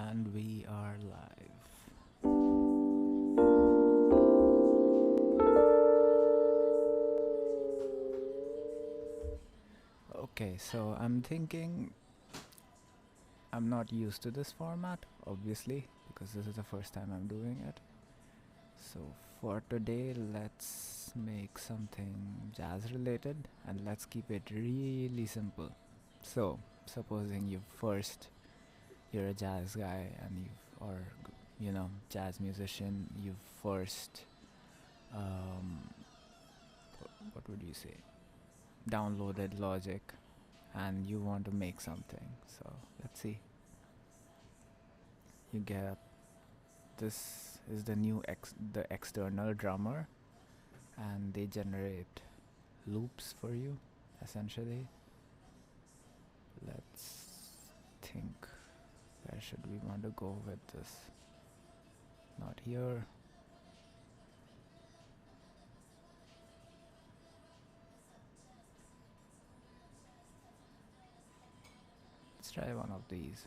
And we are live. Okay, so I'm thinking I'm not used to this format, obviously, because this is the first time I'm doing it. So for today, let's make something jazz related and let's keep it really simple. So, supposing you're a jazz guy and jazz musician, you've first, um, what would you say, downloaded Logic and you want to make something. So let's see. You get this is the the external drummer, and they generate loops for you essentially. Let's think, where should we want to go with this? Not here. Let's try one of these.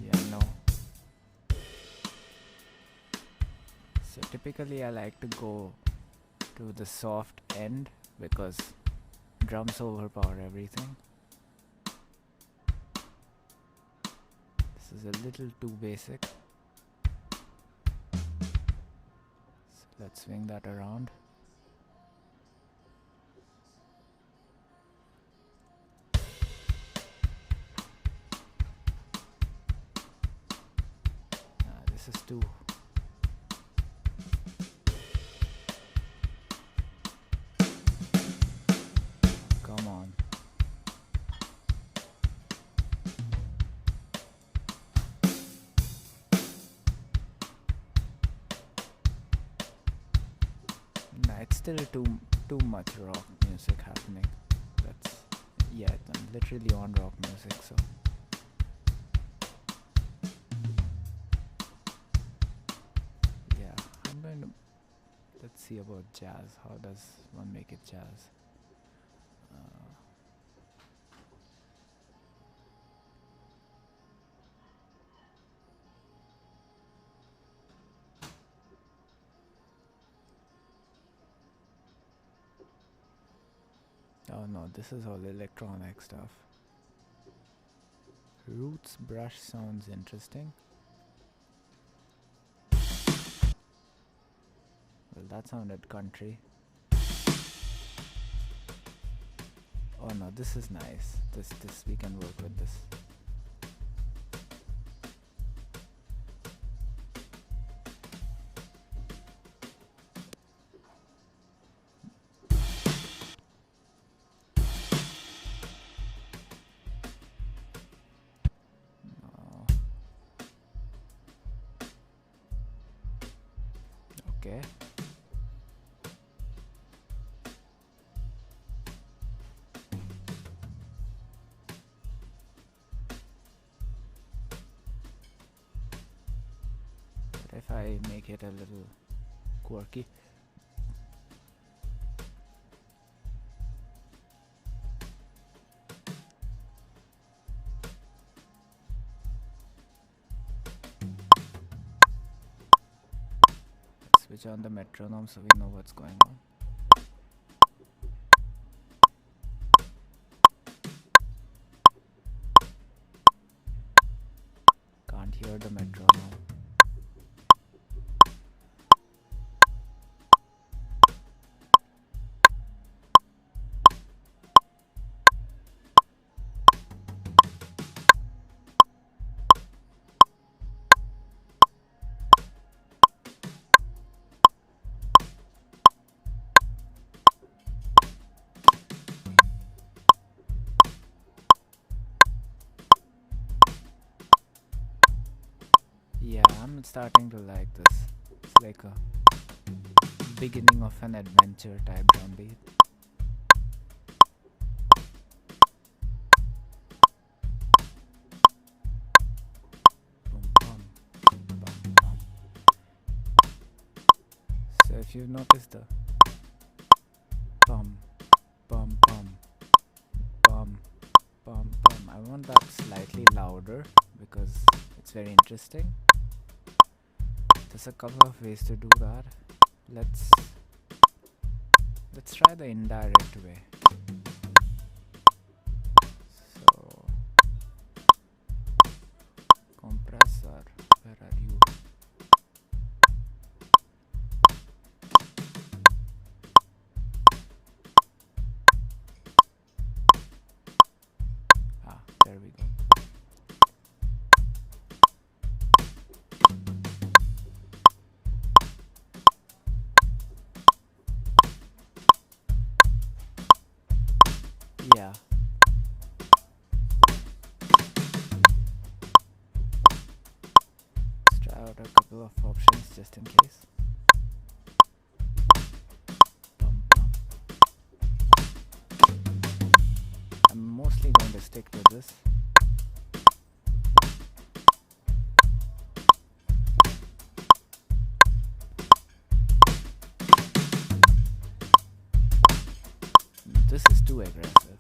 Yeah, no. So typically I like to go to the soft end because drums overpower everything. This is a little too basic. So let's swing that around. This is too. Come on. Nah, it's still too much rock music happening. I'm literally on rock music, so. Yeah, let's see about jazz. How does one make it jazz? Oh no, this is all electronic stuff. Roots brush sounds interesting. Well, that sounded country. Oh no, this is nice. This we can work with this. No. Okay. But if I make it a little quirky. Switch on the metronome so we know what's going on. Can't hear the metronome. Yeah, I'm starting to like this. It's like a beginning of an adventure type drum beat. if you've noticed the bum, bum, bum, bum, bum, bum, I want that slightly louder because it's very interesting. There's a couple of ways to do that. Let's try the indirect way. So compressor, where are you? There we go. Yeah. Let's try out a couple of options just in case. Bum, bum. I'm mostly going to stick with this. This is too aggressive.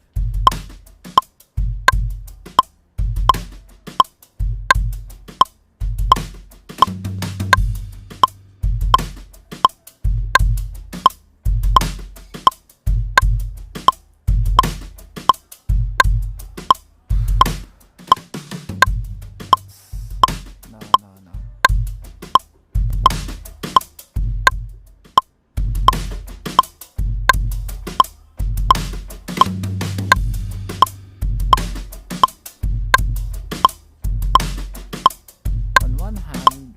No. On one hand,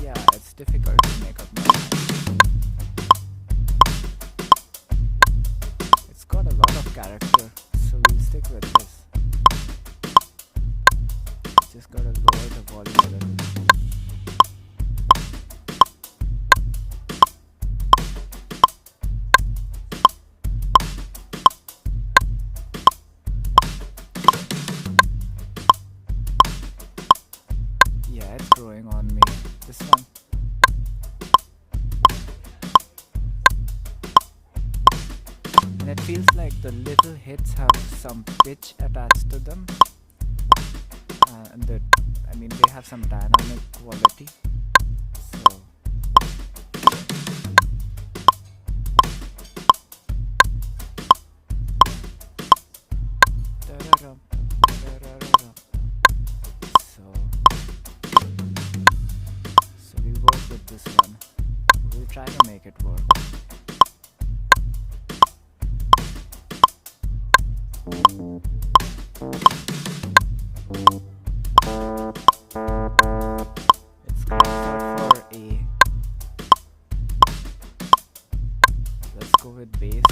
yeah, it's difficult to make up my mind. It's got a lot of character, so we'll stick with this. Just gotta lower the volume a little. Yeah, it's growing on me. This one. And it feels like the little hits have some pitch attached to them. And they have some dynamic quality. So we work with this one. We'll try to make it work. It's called for A. Let's go with bass.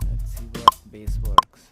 Let's see what bass works.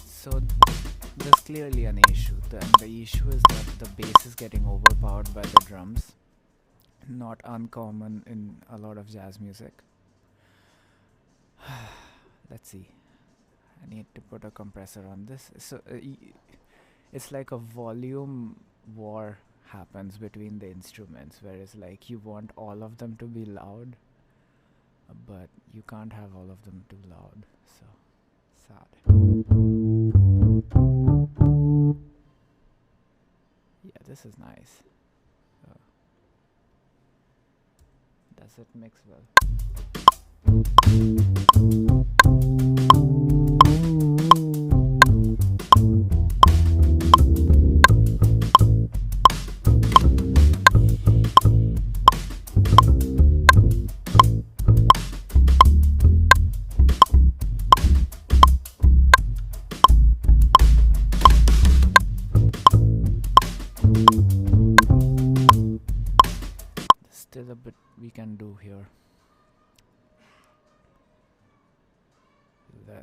So there's clearly an issue. The issue is that the bass is getting overpowered by the drums. Not uncommon in a lot of jazz music. Let's see. I need to put a compressor on this. So it's like a volume war happens between the instruments, whereas like you want all of them to be loud, but you can't have all of them too loud. So sad. Yeah, this is nice. Does it mix well?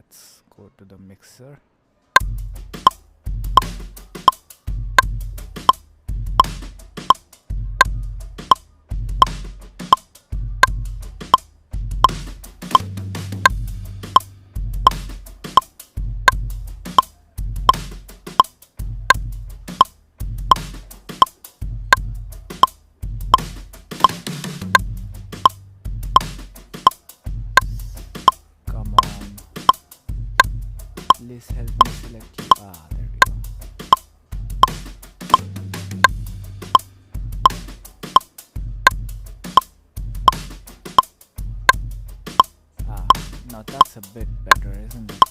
let's go to the mixer. Please help me select you. Ah, there we go. Ah, now that's a bit better, isn't it?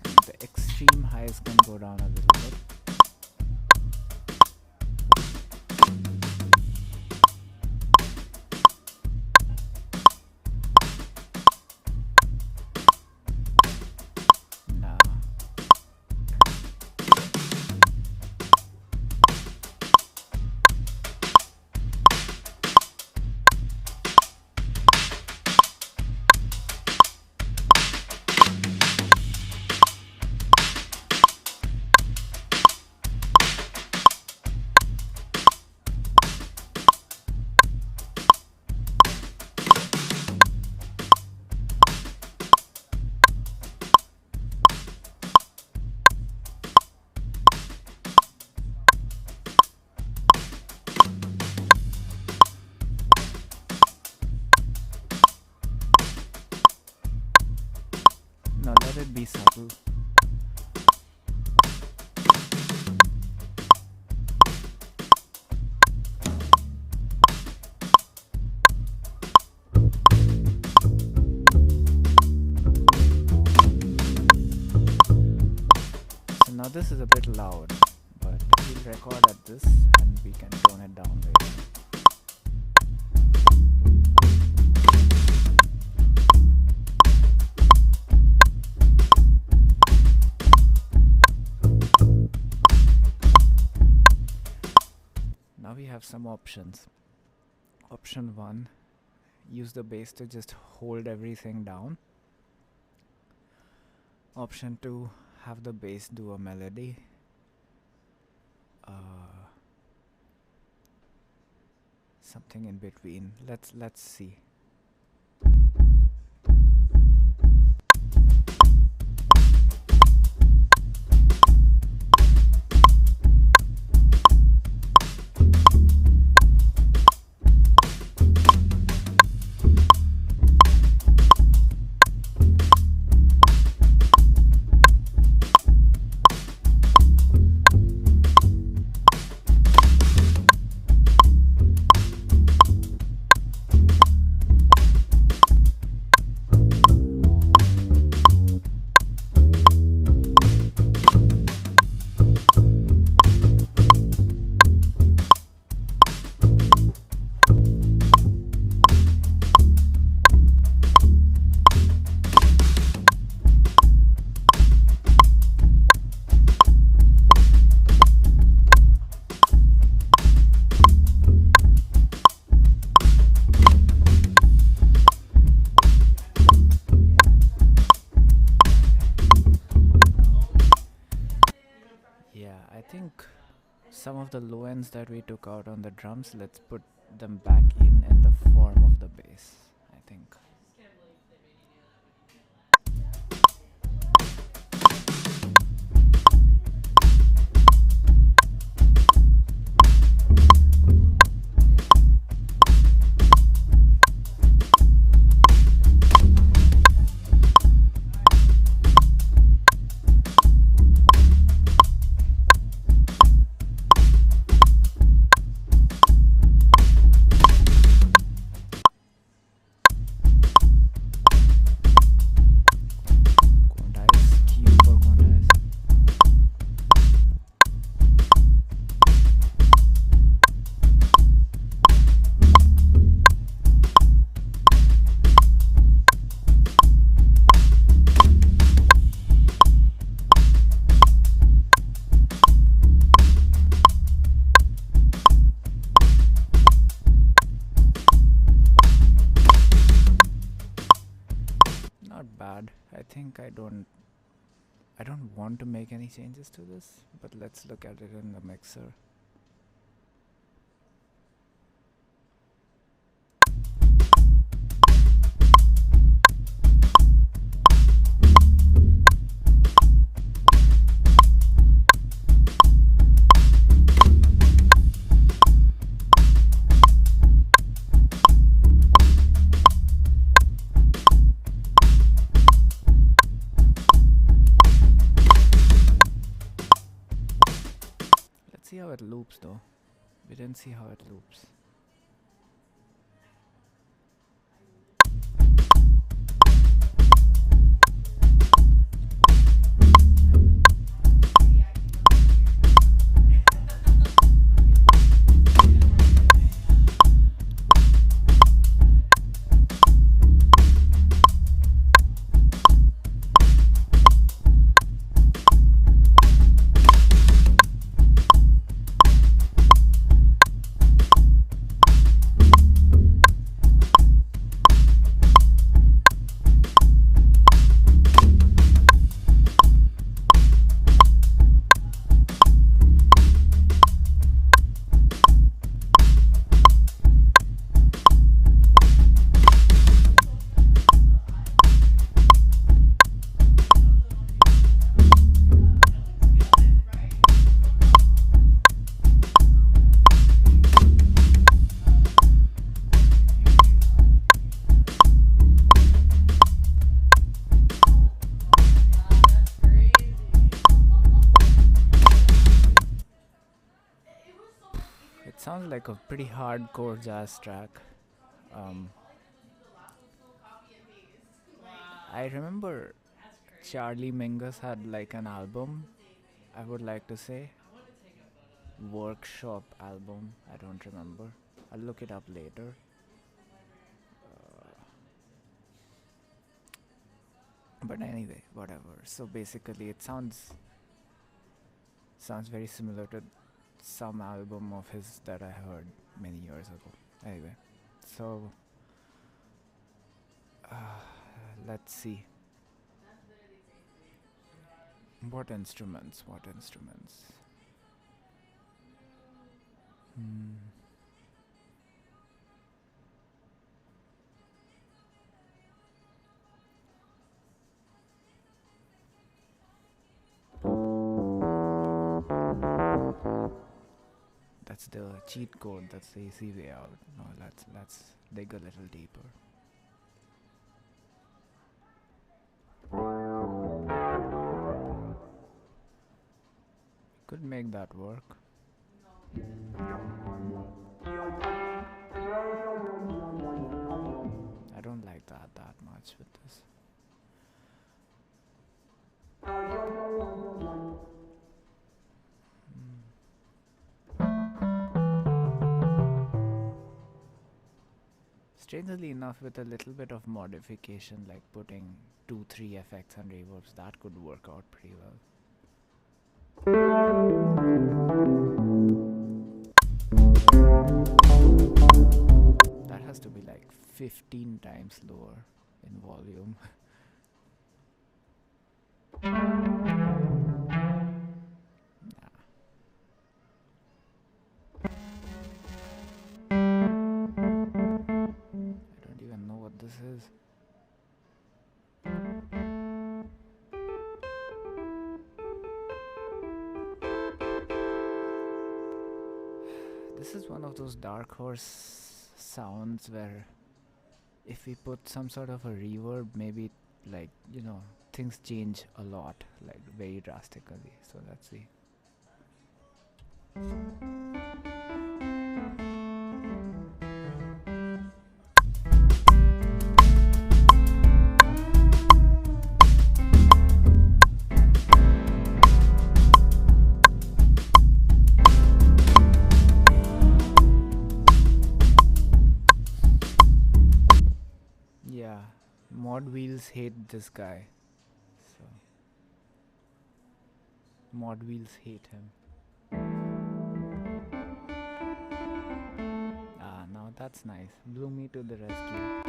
And the extreme highs can go down a little bit. Now let it be subtle. So now this is a bit loud, but we'll record at this and we can tone it down later. Now we have some options. Option 1, use the bass to just hold everything down. Option 2, have the bass do a melody. Something in between. Let's see. I think some of the low ends that we took out on the drums, let's put them back in the form of the bass, I think. think I don't want to make any changes to this, but let's look at it in the mixer. Let's see how it loops though. We didn't see how it loops. It sounds like a pretty hardcore jazz track. Um, I remember Charlie Mingus had like an album, I would like to say. Workshop album, I don't remember. I'll look it up later. But anyway, whatever. So basically it sounds very similar to some album of his that I heard many years ago. Anyway, so let's see. What instruments? Hmm. That's the cheat code. That's the easy way out. No, let's dig a little deeper. Could make that work. I don't like that much with this. Strangely enough, with a little bit of modification, like putting 2-3 effects and reverbs, that could work out pretty well. That has to be like 15 times lower in volume. Nah. I don't even know what this is. This is one of those dark horse sounds where if we put some sort of a reverb, maybe like, things change a lot, like very drastically. So let's see. Yeah, mod wheels hate this guy. So mod wheels hate him. Ah, now that's nice. Blew me to the rescue.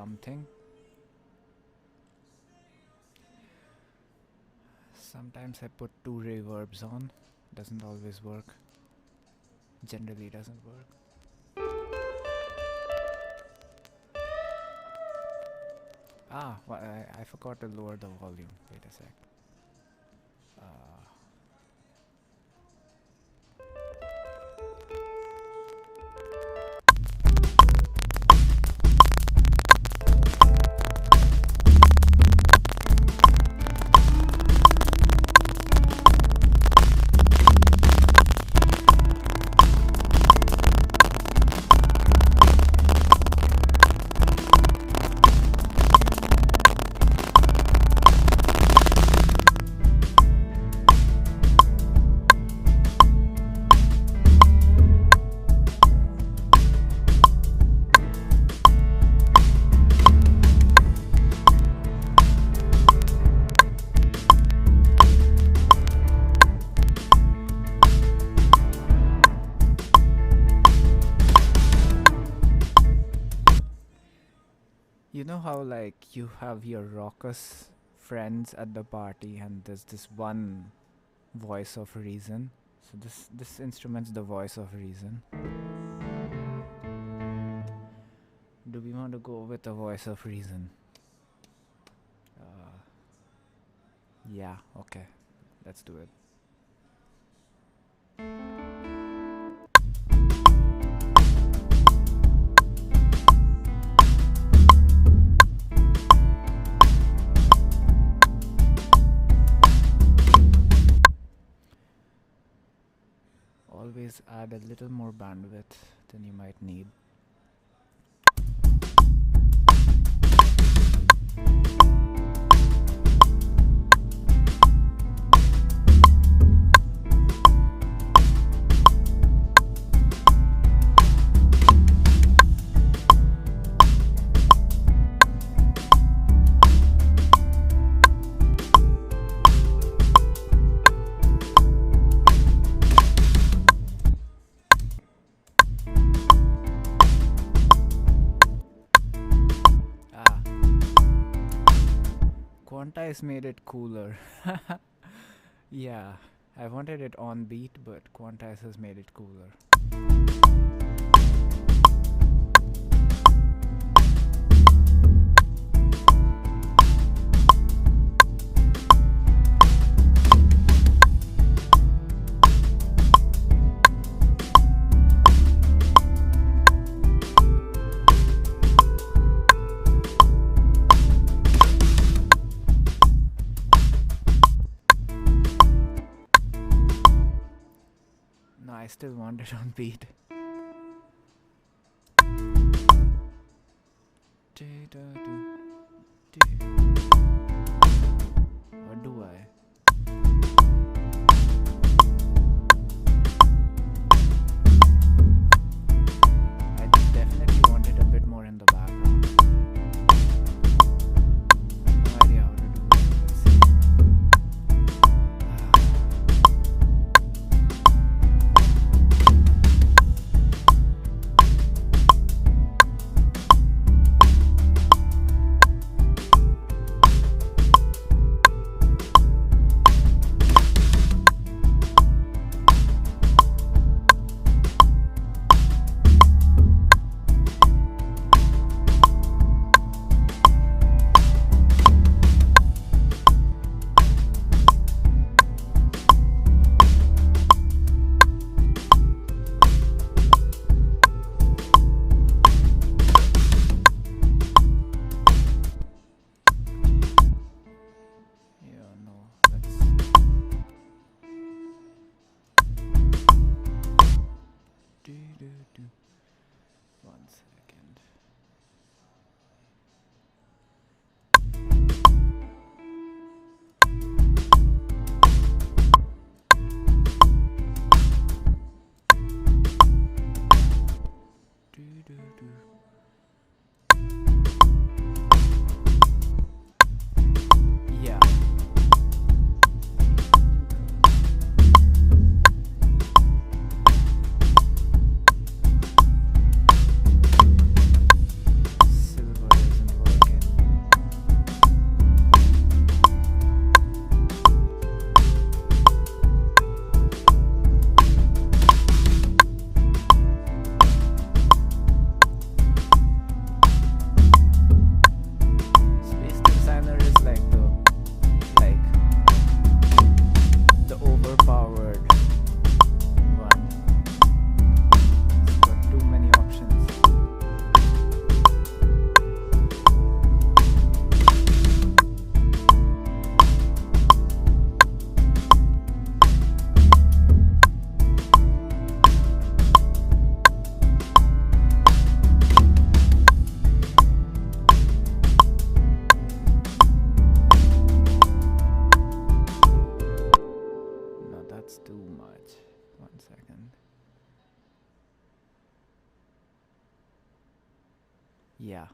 something. Sometimes I put 2 reverbs on. Doesn't always work. Generally doesn't work. I forgot to lower the volume. Wait a sec. You know how like you have your raucous friends at the party and there's this one voice of reason. So this instrument's the voice of reason. Do we want to go with the voice of reason? Yeah, okay. Let's do it. Always add a little more bandwidth than you might need. Quantize made it cooler. Yeah, I wanted it on beat, but Quantize has made it cooler. I still want it on beat. Or do I? I definitely want it a bit more in the background. No idea how to do it. Let's see. too much. 1 second. Yeah.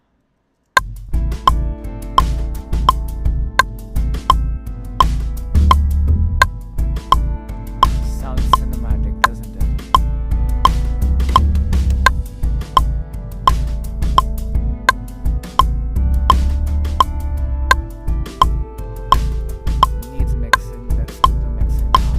Sounds cinematic, doesn't it? Needs mixing. Let's do the mixing now.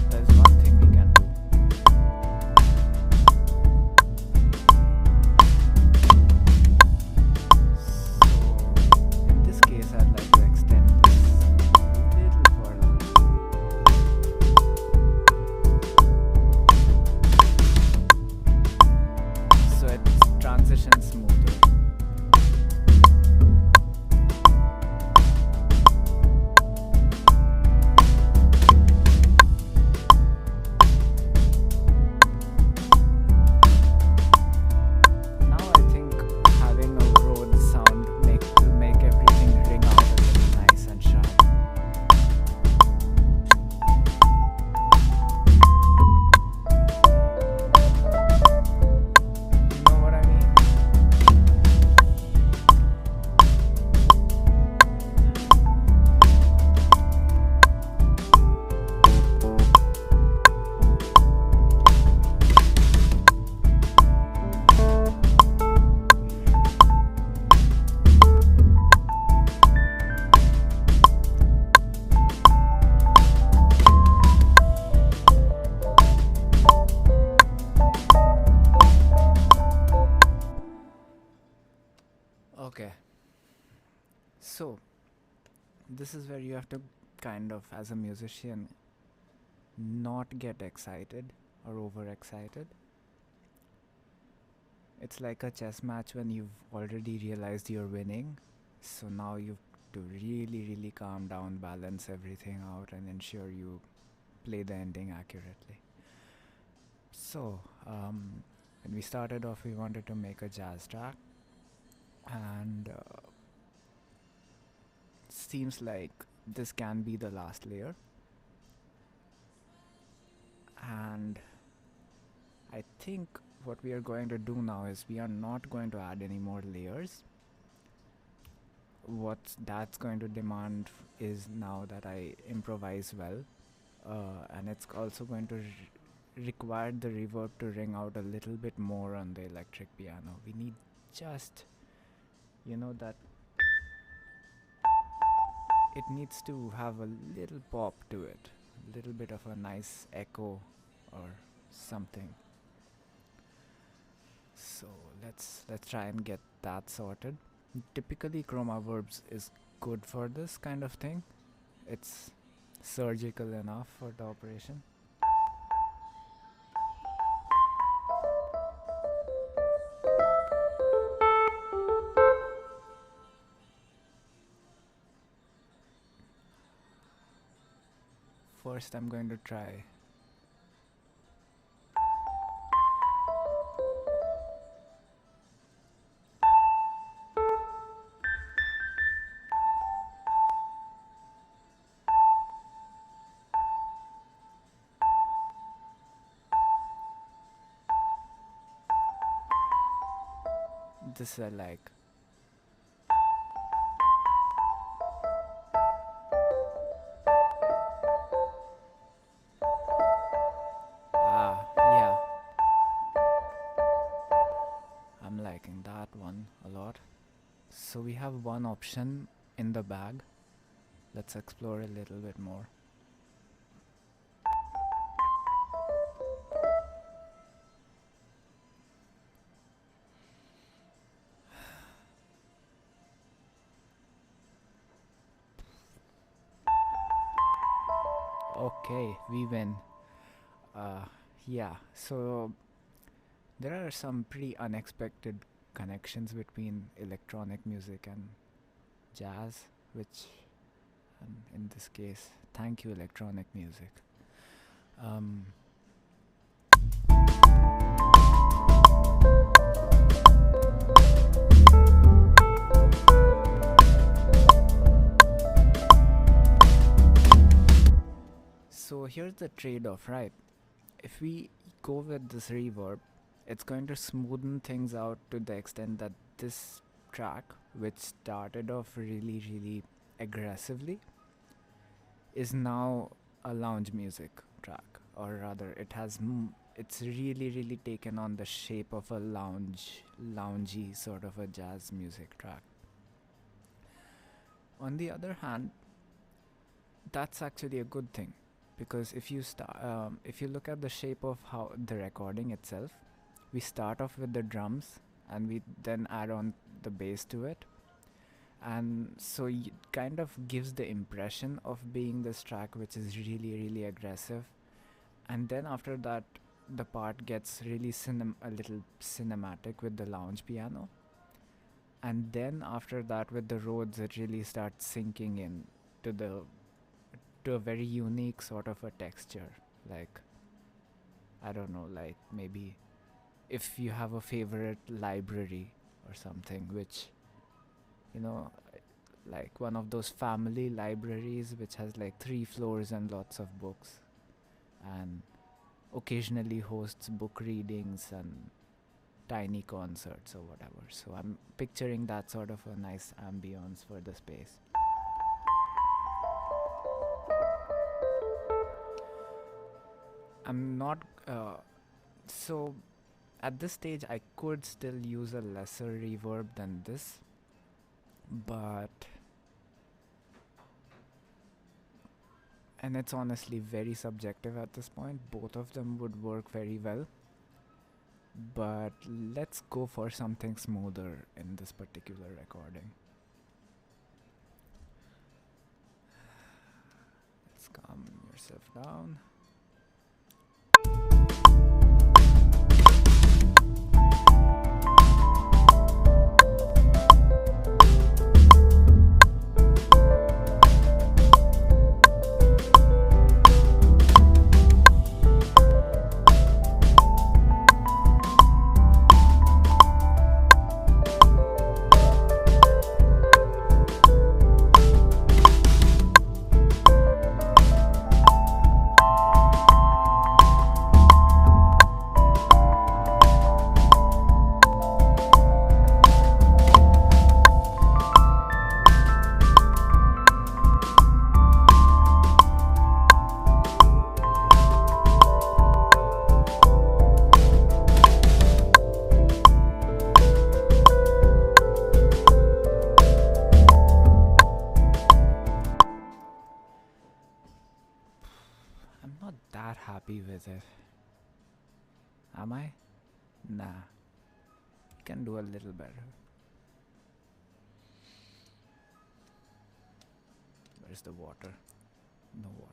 There's one thing we can do. So, in this case, I'd like to extend this a little further. So it transitions smoother. Now I think having a road sound will make everything ring out a little nice and sharp. You know what I mean? Okay. So, this is where you have to kind of, as a musician, not get excited or overexcited. It's like a chess match when you've already realized you're winning. So now you've to really, really calm down, balance everything out, and ensure you play the ending accurately. So, when we started off, we wanted to make a jazz track, and seems like this can be the last layer. And I think what we are going to do now is we are not going to add any more layers. What that's going to demand is now that I improvise well, and it's also going to require the reverb to ring out a little bit more on the electric piano. We need just, that it needs to have a little pop to it, a little bit of a nice echo or something. So let's try and get that sorted. Typically, chroma verbs is good for this kind of thing. It's surgical enough for the operation. First, I'm going to try. this I like. Yeah, I'm liking that one a lot. So we have one option in the bag. Let's explore a little bit more. Okay, we win. Uh, yeah, so there are some pretty unexpected connections between electronic music and jazz, which, in this case, thank you, electronic music. Um, so here's the trade off, right? If we go with this reverb, it's going to smoothen things out to the extent that this track, which started off really, really aggressively, is now a lounge music track, or rather, it's really, really taken on the shape of a loungy sort of a jazz music track. On the other hand, that's actually a good thing because if you look at the shape of how the recording itself, we start off with the drums and we then add on the bass to it, and so it kind of gives the impression of being this track which is really, really aggressive, and then after that the part gets really a little cinematic with the lounge piano, and then after that with the Rhodes it really starts sinking in to a very unique sort of a texture. Like, I don't know, like maybe if you have a favorite library or something, which, you know, like one of those family libraries which has like 3 floors and lots of books and occasionally hosts book readings and tiny concerts or whatever. So I'm picturing that sort of a nice ambience for the space. I'm not so at this stage I could still use a lesser reverb than this, but and it's honestly very subjective at this point. Both of them would work very well, but let's go for something smoother in this particular recording. Let's calm yourself down. I'm not that happy with it. Am I? Nah. You can do a little better. Where's the water? No water.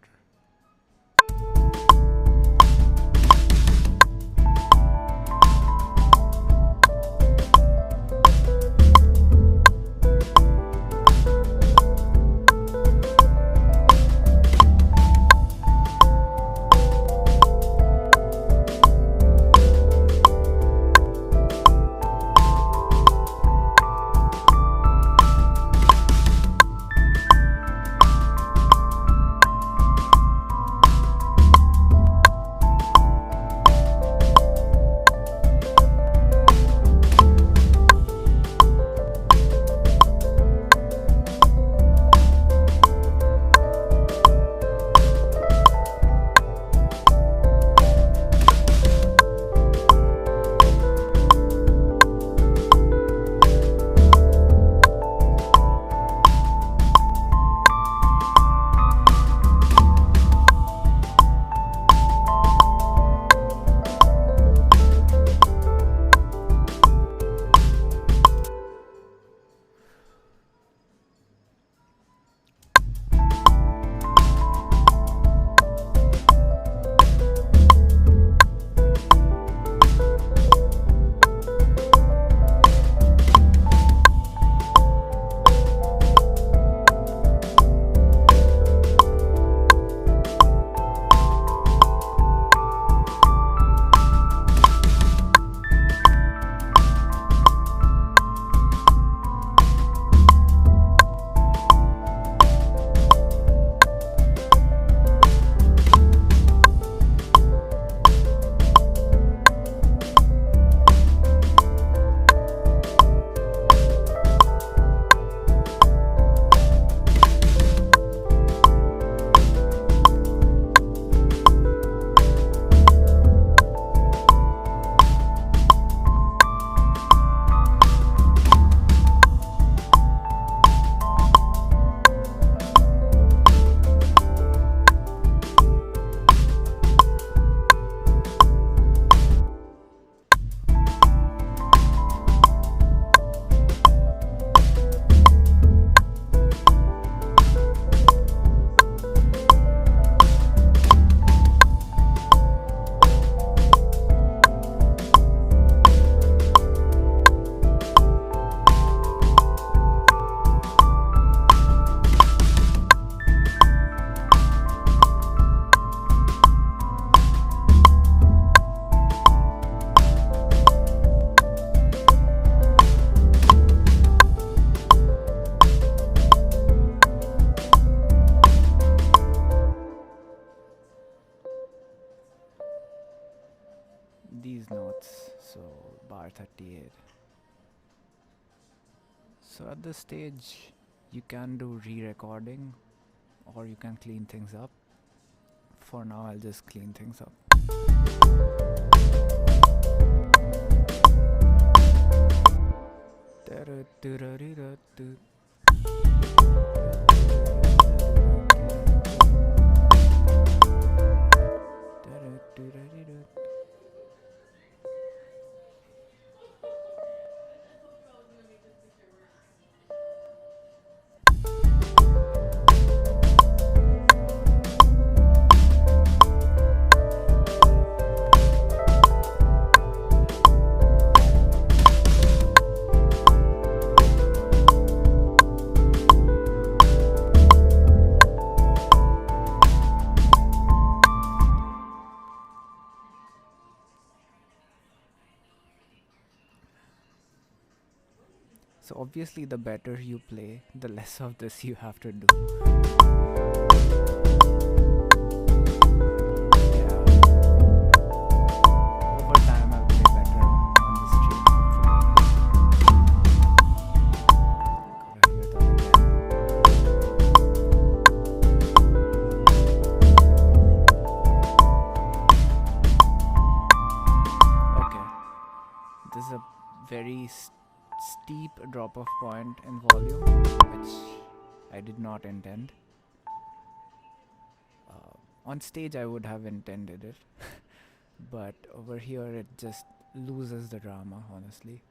these notes, so bar 38. So at this stage, you can do re-recording or you can clean things up. For now, I'll just clean things up. So obviously the better you play, the less of this you have to do. Yeah. Over time I'll play better on the stream, hopefully. Gotta hear that again. Okay. This is a very steep drop off point in volume, which I did not intend. On stage I would have intended it, but over here it just loses the drama, honestly.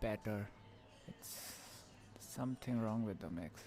Better. It's something wrong with the mix.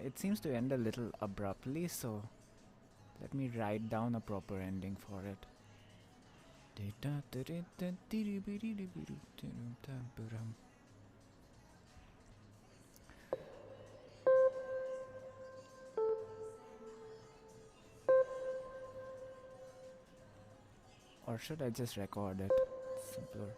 It seems to end a little abruptly, so let me write down a proper ending for it. Or should I just record it? It's simpler.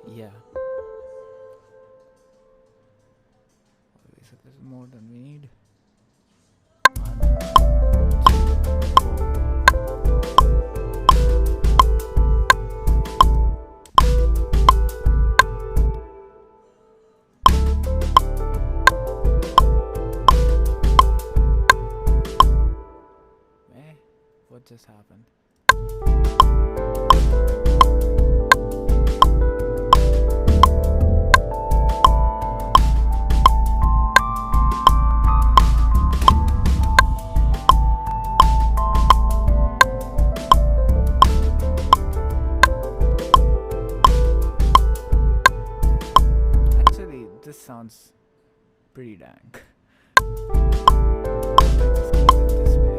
Yeah. Always a little more than we need. What just happened? Actually, this sounds pretty dank. Let's keep it this way.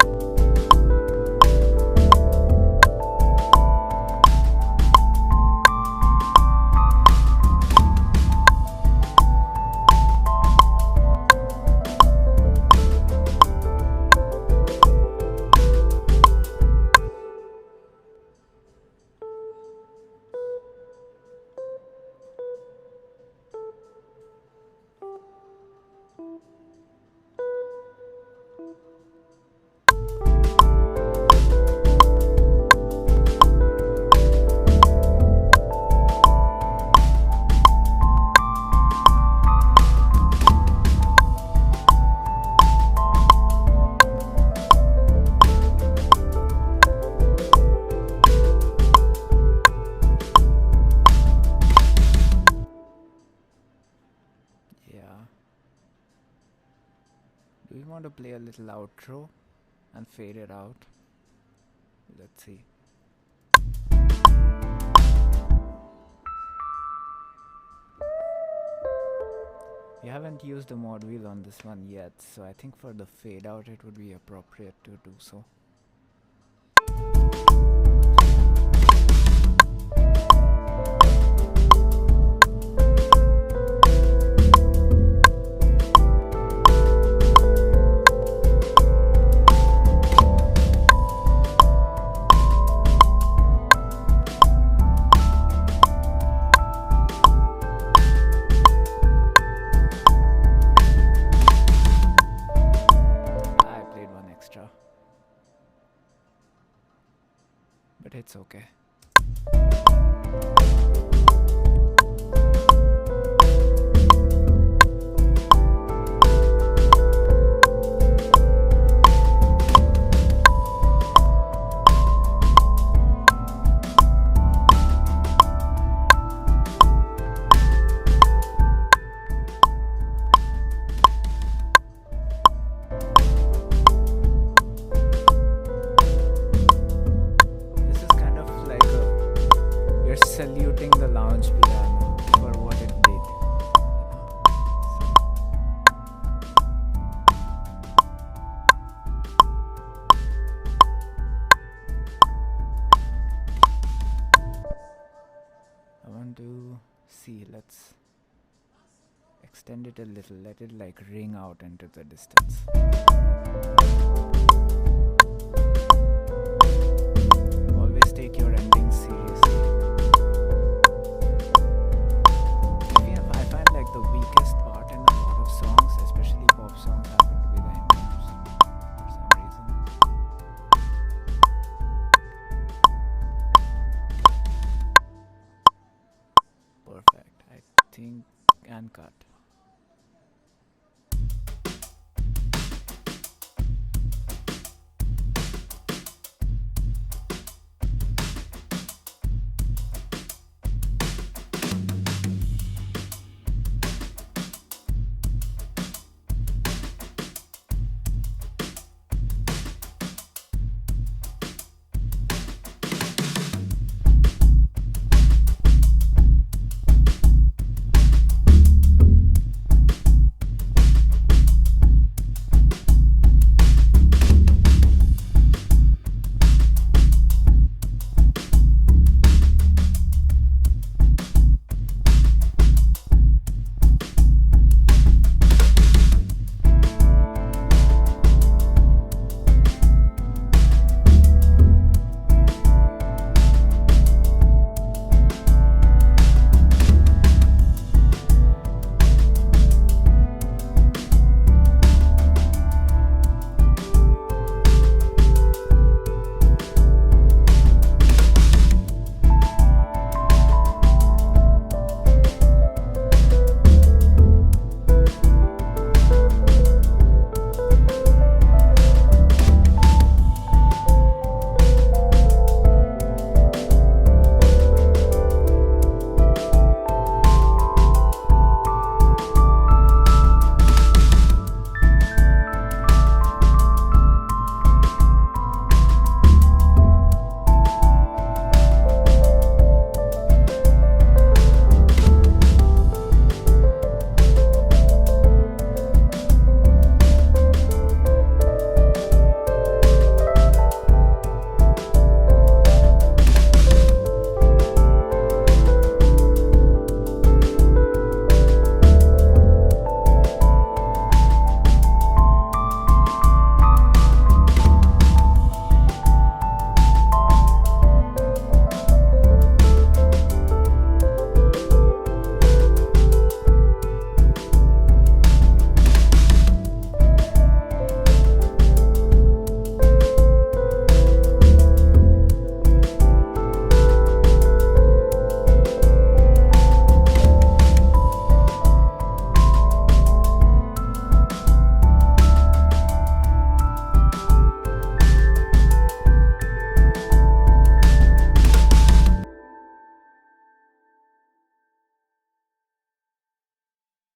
Yeah. Do we want to play a little outro and fade it out? Let's see. We haven't used the mod wheel on this one yet, so I think for the fade out it would be appropriate to do so. But it's okay. Saluting the lounge piano for what it did. I want to see, let's extend it a little, let it like ring out into the distance.